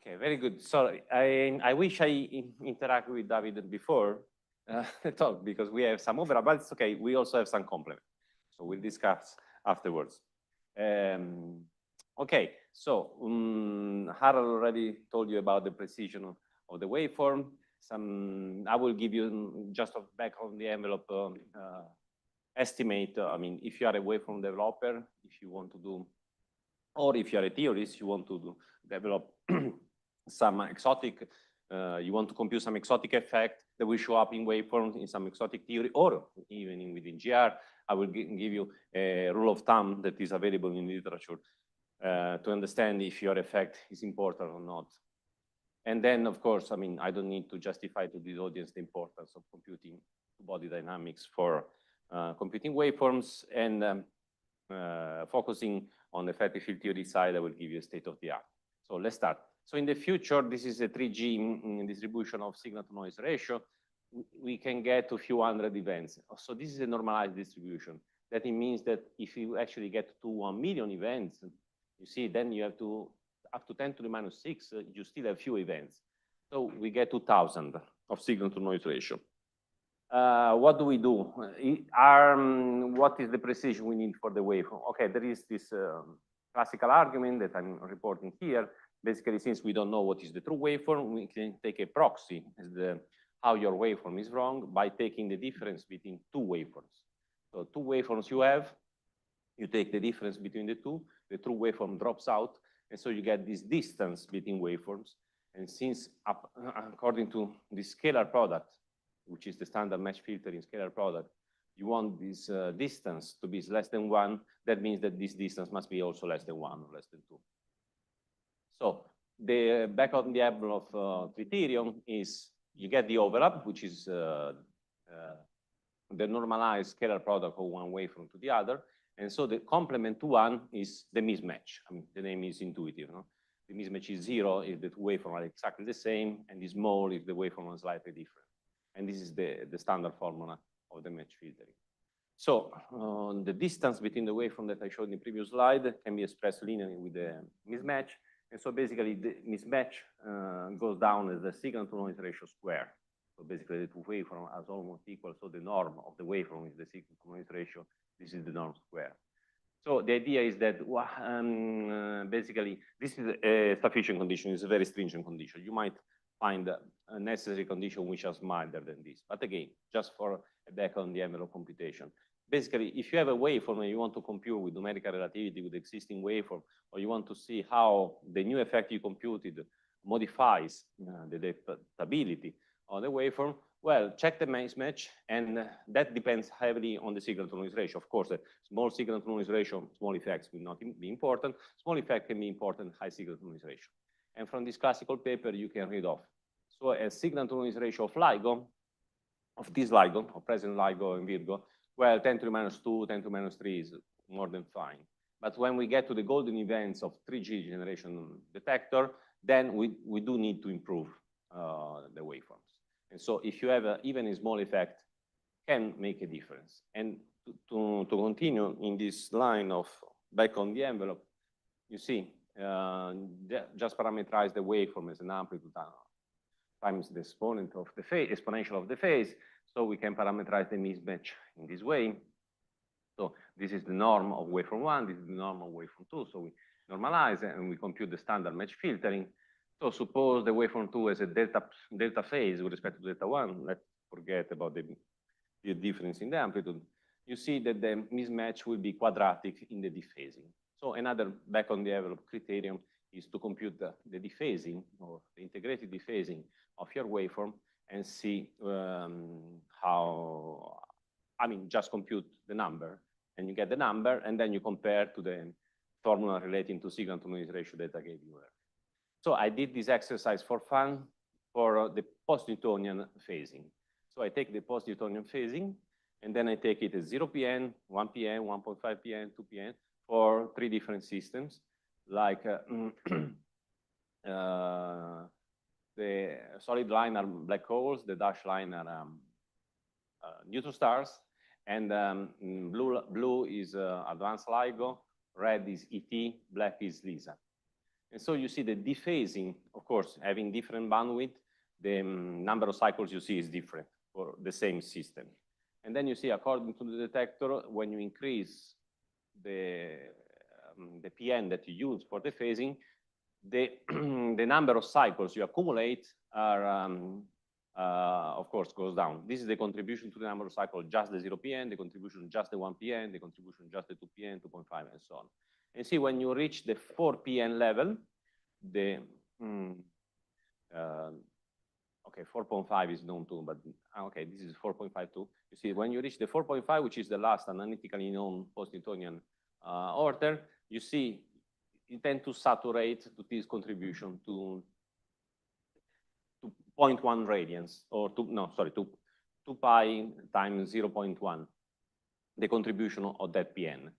Okay, very good. Sorry, I wish I interacted with David before the talk because we have some overlap, but it's okay. We also have some complement. So we'll discuss afterwards. Okay, so Harold already told you about the precision of the waveform. I will give you just a back on the envelope estimate. I mean, if you are a waveform developer, if you want to do, or if you are a theorist, you want to develop some exotic, you want to compute some exotic effect that will show up in waveforms in some exotic theory, or even within GR, I will give you a rule of thumb that is available in literature to understand if your effect is important or not. And then, of course, I mean, I don't need to justify to the audience the importance of computing body dynamics for computing waveforms, and focusing on the effective field theory side, I will give you a state of the art. So let's start. So in the future, this is a 3G distribution of signal to noise ratio. We can get to a few hundred events. So this is a normalized distribution. That it means that if you actually get to 1 million events, you see, then you have to, up to 10 to the minus 6, you still have few events. So we get 2,000 of signal to noise ratio. What do we do? What is the precision we need for the waveform? Okay, there is this classical argument that I'm reporting here. Basically, since we don't know what is the true waveform, we can take a proxy as how your waveform is wrong by taking the difference between two waveforms. So two waveforms you take the difference between the two, the true waveform drops out, and so you get this distance between waveforms. And since according to the scalar product, which is the standard match filtering scalar product, you want this distance to be less than 1, that means that this distance must be also less than 1 or less than 2. So the back of the envelope of criterion is you get the overlap, which is the normalized scalar product of one waveform to the other. And so the complement to 1 is the mismatch. I mean, the name is intuitive. No? The mismatch is 0 if the two waveforms are exactly the same, and is small if the waveform is slightly different. And this is the standard formula of the match filtering. So the distance between the waveform that I showed in the previous slide can be expressed linearly with the mismatch. And so basically the mismatch goes down as the signal to noise ratio square. So basically the two waveforms are almost equal. So the norm of the waveform is the signal to noise ratio. This is the norm square. So the idea is that basically this is a sufficient condition. It's a very stringent condition. You might find a necessary condition which is milder than this. But again, just for a back on the envelope computation. Basically, if you have a waveform and you want to compute with numerical relativity with existing waveform, or you want to see how the new effect you computed modifies the detectability of the waveform, well, check the mismatch, and that depends heavily on the signal to noise ratio. Of course, a small signal to noise ratio, small effects will not be important. Small effect can be important, high signal to noise ratio. And from this classical paper, you can read off. So a signal to noise ratio of LIGO, of this LIGO, of present LIGO in Virgo, well, 10 to the minus 2, 10 to the minus 3 is more than fine. But when we get to the golden events of 3G generation detector, then we do need to improve the waveforms. And so if you have even a small effect, can make a difference. And to continue in this line of back on the envelope, you see, just parameterize the waveform as an amplitude times the exponent of the phase, exponential of the phase. So we can parameterize the mismatch in this way. So this is the norm of waveform 1, this is the norm of waveform 2. So we normalize it and we compute the standard match filtering. So suppose the waveform 2 has a delta phase with respect to delta 1. Let's forget about the difference in the amplitude. You see that the mismatch will be quadratic in the dephasing. So another back on the envelope criterion is to compute the dephasing or the integrated dephasing of your waveform and see how, I mean, just compute the number and you get the number and then you compare to the formula relating to signal to noise ratio that I gave you earlier. So I did this exercise for fun for the post-Newtonian phasing. So I take the post-Newtonian phasing and then I take it as 0 PN, 1 PN, 1.5 PN, 2 PN for 3 different systems like the solid line are black holes, the dashed line are neutron stars, and blue is advanced LIGO, red is ET, black is LISA. And so you see the dephasing, of course, having different bandwidth, the number of cycles you see is different for the same system. And then you see, according to the detector, when you increase the PN that you use for the phasing, the number of cycles you accumulate are, of course, goes down. This is the contribution to the number of cycles, just the 0 PN, the contribution just the 1 PN, the contribution just the 2 PN, 2.5, and so on. And see, when you reach the 4 PN level, the okay, 4.5 is known too, but okay, this is 4.52. You see, when you reach the 4.5, which is the last analytically known post-Newtonian order, you see you tend to saturate to this contribution to 0.1 radians, or to 2 pi times 0.1, the contribution of that PN.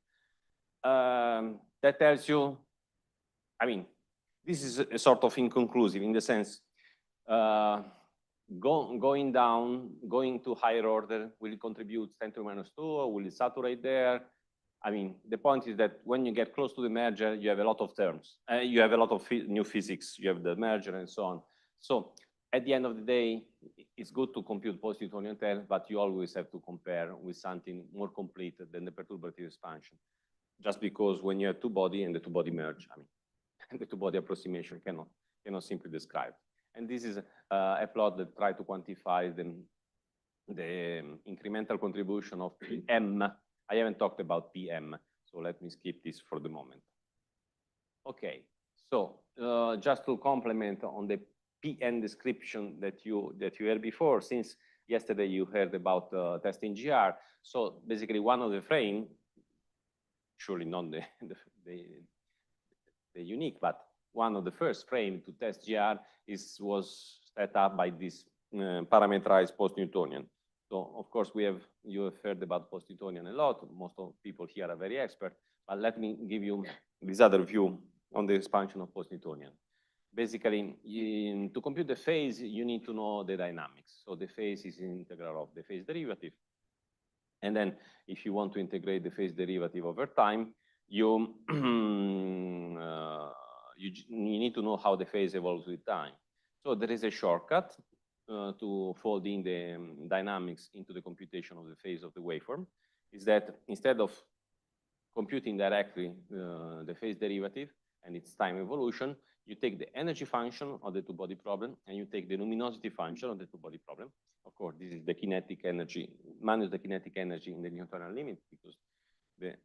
That tells you, I mean, this is a sort of inconclusive in the sense, going down, going to higher order, will it contribute 10 to the minus 2, or will it saturate there? I mean, the point is that when you get close to the merger, you have a lot of terms. You have a lot of new physics. You have the merger and so on. So at the end of the day, it's good to compute post-Newtonian tail, but you always have to compare with something more complete than the perturbative expansion. Just because when you have two body and the two body merge, I mean, the two body approximation cannot simply describe. And this is a plot that tries to quantify the incremental contribution of PM. I haven't talked about PM, so let me skip this for the moment. Okay, so just to complement on the PN description that you heard before, since yesterday you heard about testing GR. So basically one of the frame, surely not the unique, but one of the first frame to test GR was set up by this parameterized post-Newtonian. So of course you have heard about post-Newtonian a lot. Most of people here are very expert, but let me give you this other view on the expansion of post-Newtonian. Basically, to compute the phase, you need to know the dynamics. So the phase is an integral of the phase derivative. And then if you want to integrate the phase derivative over time, you need to know how the phase evolves with time. So there is a shortcut to fold in the dynamics into the computation of the phase of the waveform, is that instead of computing directly the phase derivative and its time evolution, you take the energy function of the two-body problem and you take the luminosity function of the two-body problem. Of course, this is the kinetic energy minus the kinetic energy in the Newtonian limit, because the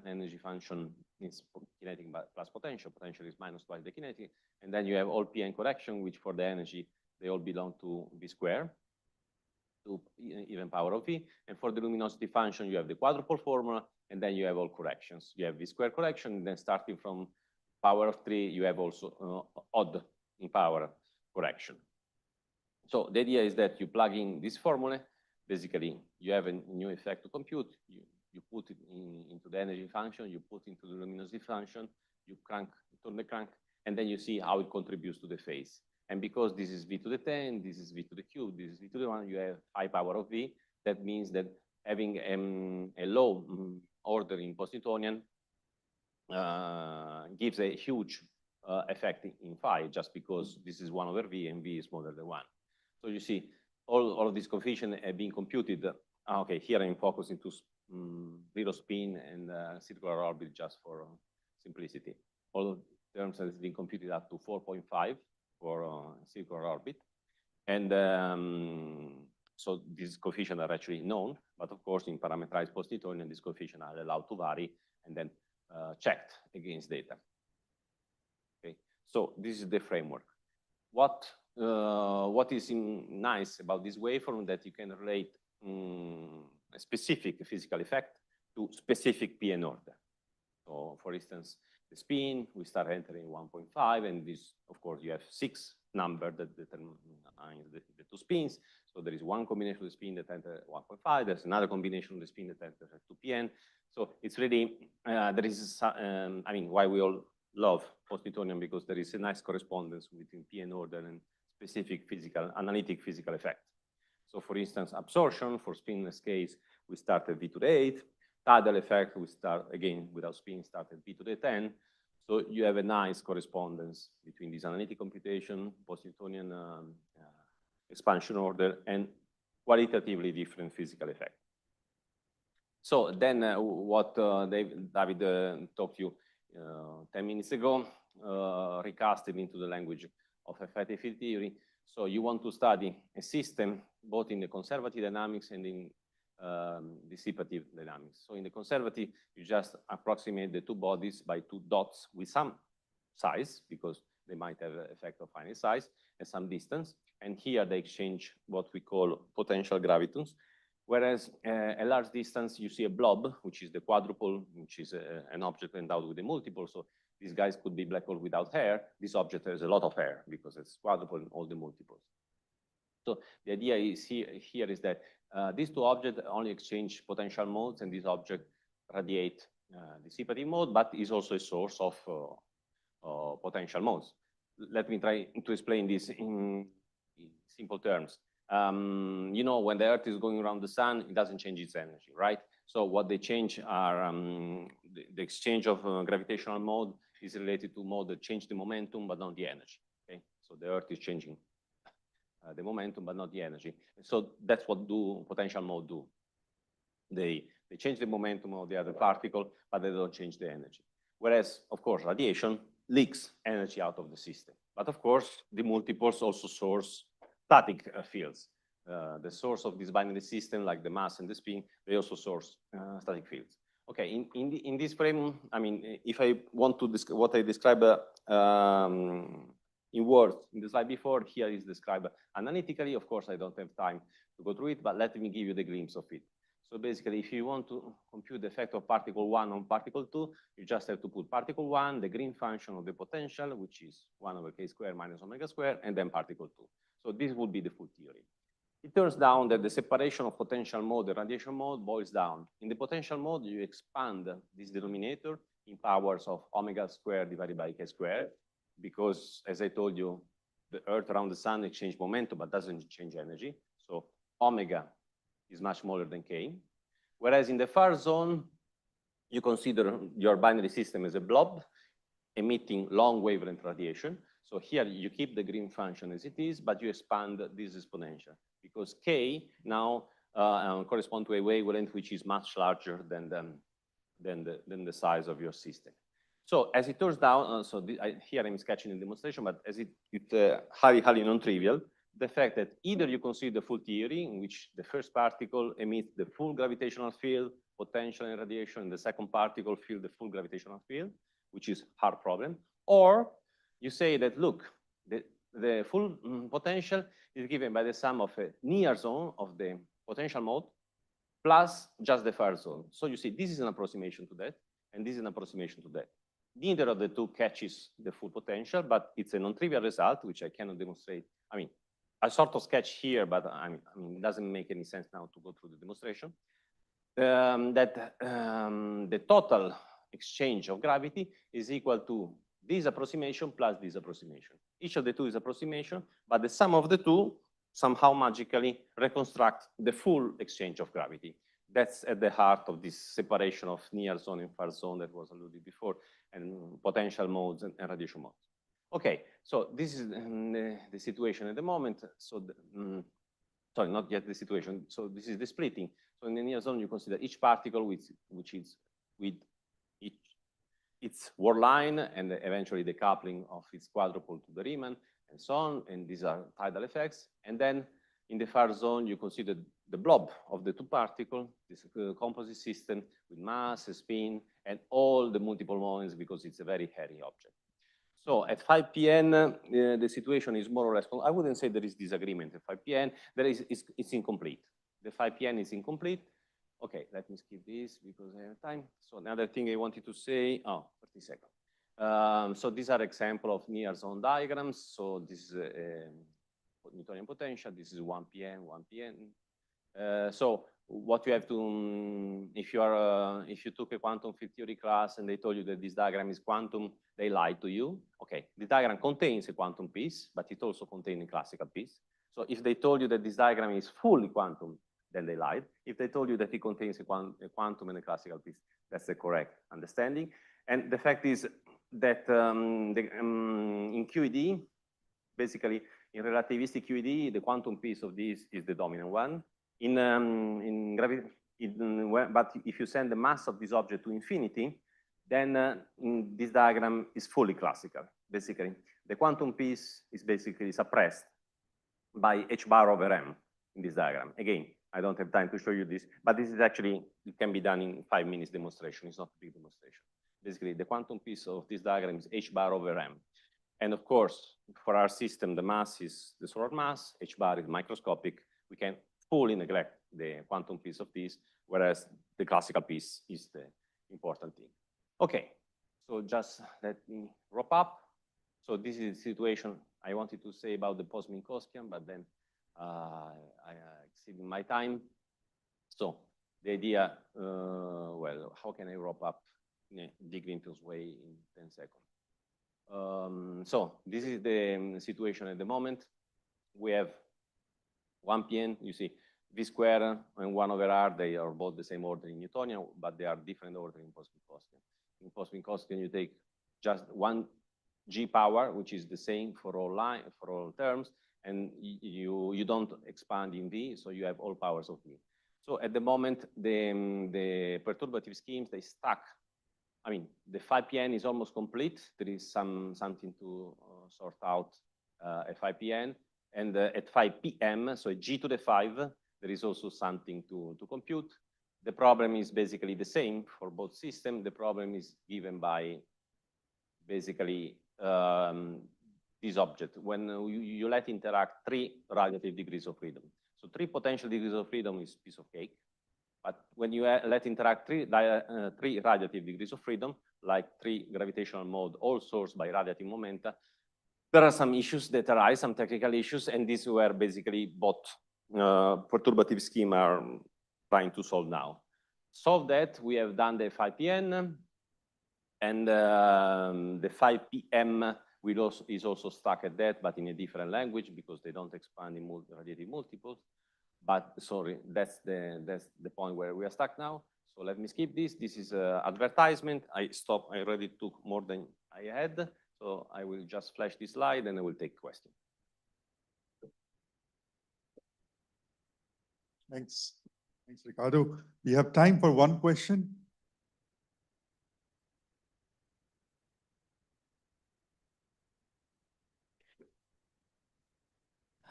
energy function is kinetic plus potential. Potential is minus twice the kinetic. And then you have all PN correction, which for the energy, they all belong to V square, to even power of V. And for the luminosity function, you have the quadruple formula, and then you have all corrections. You have V square correction, and then starting from power of 3, you have also odd in power correction. So the idea is that you plug in this formula. Basically, you have a new effect to compute. You put it into the energy function, you put into the luminosity function, you turn the crank, and then you see how it contributes to the phase. And because this is V to the 10, this is V to the cube, this is V to the 1, you have high power of V. That means that having a low order in post-Newtonian gives a huge effect in phi, just because this is 1 over V and V is smaller than 1. So you see, all of these coefficients have been computed. Okay, here I'm focusing to zero spin and circular orbit just for simplicity. All terms have been computed up to 4.5 for circular orbit. And so these coefficients are actually known, but of course in parameterized post-Newtonian, these coefficients are allowed to vary and then checked against data. Okay, so this is the framework. What is nice about this waveform that you can relate a specific physical effect to specific PN order. So for instance, the spin, we start entering 1.5, and this, of course, you have 6 numbers that determine the two spins. So there is one combination of the spin that enters 1.5, there's another combination of the spin that enters at 2 PN. So it's really, there is, I mean, why we all love post-Newtonian, because there is a nice correspondence between PN order and specific physical, analytic physical effect. So for instance, absorption for spinless case, we start at V to the 8. Tidal effect, we start again without spin, start at V to the 10. So you have a nice correspondence between this analytic computation, post-Newtonian expansion order, and qualitatively different physical effect. So then what David talked to you 10 minutes ago, recasted into the language of effective field theory. So you want to study a system both in the conservative dynamics and in dissipative dynamics. So in the conservative, you just approximate the two bodies by two dots with some size, because they might have an effect of finite size, and some distance. And here they exchange what we call potential gravitons. Whereas a large distance, you see a blob, which is the quadruple, which is an object endowed with a multiple. So these guys could be black hole without hair. This object has a lot of hair because it's quadruple in all the multiples. So the idea is here is that these two objects only exchange potential modes, and this object radiate dissipative mode, but is also a source of potential modes. Let me try to explain this in simple terms. You know, when the Earth is going around the sun, it doesn't change its energy, right? So what they change are the exchange of gravitational mode is related to mode that change the momentum, but not the energy. Okay, so the Earth is changing the momentum, but not the energy. So that's what potential mode do. They change the momentum of the other particle, but they don't change the energy. Whereas, of course, radiation leaks energy out of the system. But of course, the multiples also source static fields. The source of this binary system, like the mass and the spin, they also source static fields. Okay, in this frame, I mean, if I want to describe what I described in words in the slide before, here is described analytically. Of course, I don't have time to go through it, but let me give you the glimpse of it. So basically, if you want to compute the effect of particle 1 on particle 2, you just have to put particle 1, the green function of the potential, which is 1 over k squared minus omega squared, and then particle 2. So this would be the full theory. It turns down that the separation of potential mode and radiation mode boils down. In the potential mode, you expand this denominator in powers of omega squared divided by k squared, because as I told you, the Earth around the sun exchanges momentum, but doesn't change energy. So omega is much smaller than k. Whereas in the far zone, you consider your binary system as a blob emitting long wavelength radiation. So here you keep the green function as it is, but you expand this exponential, because k now corresponds to a wavelength which is much larger than the size of your system. So as it turns down, here I'm sketching a demonstration, but as it's highly non-trivial, the fact that either you consider the full theory in which the first particle emits the full gravitational field, potential and radiation, and the second particle feel the full gravitational field, which is hard problem, or you say that, look, the full potential is given by the sum of a near zone of the potential mode plus just the far zone. So you see, this is an approximation to that, and this is an approximation to that. Neither of the two catches the full potential, but it's a non-trivial result, which I cannot demonstrate. I mean, I sort of sketch here, but I mean, it doesn't make any sense now to go through the demonstration. The total exchange of gravity is equal to this approximation plus this approximation. Each of the two is approximation, but the sum of the two somehow magically reconstruct the full exchange of gravity. That's at the heart of this separation of near zone and far zone that was alluded before, and potential modes and radiation modes. Okay, so this is the situation at the moment. So, sorry, not yet the situation. So this is the splitting. So in the near zone, you consider each particle which is with its Ward line and eventually the coupling of its quadruple to the Riemann and so on. And these are tidal effects. And then in the far zone, you consider the blob of the two particles, this composite system with mass, spin, and all the multiple moments because it's a very hairy object. So at 5 p.m., the situation is more or less, I wouldn't say there is disagreement at 5 p.m. It's incomplete. The 5 p.m. is incomplete. Okay, let me skip this because I have time. So another thing I wanted to say, 30 seconds. So these are examples of near zone diagrams. So this is Newtonian potential. This is 1 p.m., 1 p.m. So what you have to, if you took a quantum field theory class and they told you that this diagram is quantum, they lied to you. Okay, the diagram contains a quantum piece, but it also contains a classical piece. So if they told you that this diagram is fully quantum, then they lied. If they told you that it contains a quantum and a classical piece, that's the correct understanding. And the fact is, that in QED, basically in relativistic QED, the quantum piece of this is the dominant one. But if you send the mass of this object to infinity, then this diagram is fully classical. Basically, the quantum piece is basically suppressed by h bar over m in this diagram. Again, I don't have time to show you this, but this is actually, it can be done in 5 minutes demonstration. It's not a big demonstration. Basically, the quantum piece of this diagram is h bar over m. And of course, for our system, the mass is the solar mass, h bar is microscopic. We can fully neglect the quantum piece of this, whereas the classical piece is the important thing. Okay, so just let me wrap up. So this is the situation I wanted to say about the post-Minkowskian, but then I exceeded my time. So the idea, well, how can I wrap up in a Dick-Vinton's way in 10 seconds? So this is the situation at the moment. We have 1 PN, you see, V square and 1 over R, they are both the same order in Newtonian, but they are different order in post-Minkowskian. In post-Minkowskian, you take just 1 G power, which is the same for all terms, and you don't expand in V, so you have all powers of V. So at the moment, the perturbative schemes, they stack. I mean, the 5 PN is almost complete. There is something to sort out at 5 PN, and at 5 PM, so at G to the 5, there is also something to compute. The problem is basically the same for both systems. The problem is given by basically this object. When you let interact 3 radiative degrees of freedom. So 3 potential degrees of freedom is a piece of cake. But when you let interact 3 radiative degrees of freedom, like 3 gravitational mode, all sourced by radiative momenta, there are some issues that arise, some technical issues, and these were basically both perturbative scheme are trying to solve now. Solve that, we have done the 5 PN, and the 5 PM is also stuck at that, but in a different language because they don't expand in radiative multiples. But sorry, that's the point where we are stuck now. So let me skip this. This is advertisement. I already took more than I had. So I will just flash this slide and I will take questions. Thanks. Thanks, Riccardo. We have time for one question.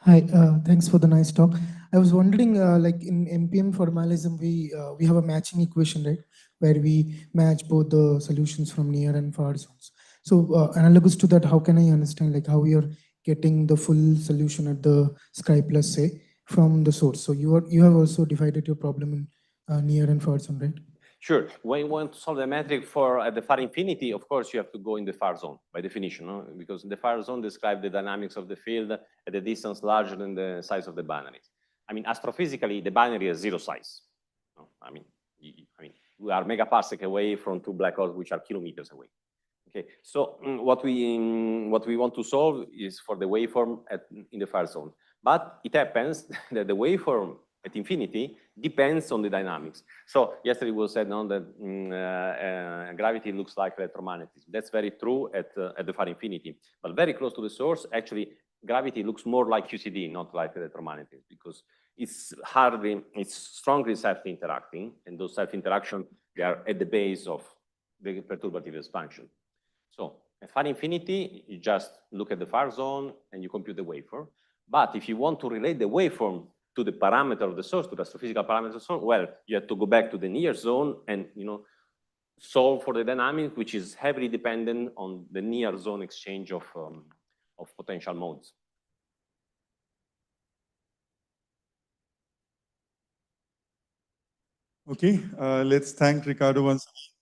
Hi, thanks for the nice talk. I was wondering, like in MPM formalism, we have a matching equation, right, where we match both the solutions from near and far zones. So analogous to that, how can I understand like how we are getting the full solution at the sky plus, say, from the source? So you have also divided your problem in near and far zone, right? Sure. When you want to solve the metric for at the far infinity, of course, you have to go in the far zone by definition, no? Because the far zone describes the dynamics of the field at a distance larger than the size of the binaries. I mean, astrophysically, the binary has 0 size. No? I mean, we are megaparsec away from 2 black holes, which are kilometers away. Okay, so what we want to solve is for the waveform in the far zone. But it happens that the waveform at infinity depends on the dynamics. So yesterday was said no, that gravity looks like electromagnetism. That's very true at the far infinity. But very close to the source, actually, gravity looks more like QCD, not like electromagnetism, because it's strongly self-interacting, and those self-interaction, they are at the base of the perturbative expansion. So at far infinity, you just look at the far zone and you compute the waveform. But if you want to relate the waveform to the parameter of the source, to the astrophysical parameter of the source, well, you have to go back to the near zone and solve for the dynamic, which is heavily dependent on the near zone exchange of potential modes. Okay, let's thank Riccardo once again.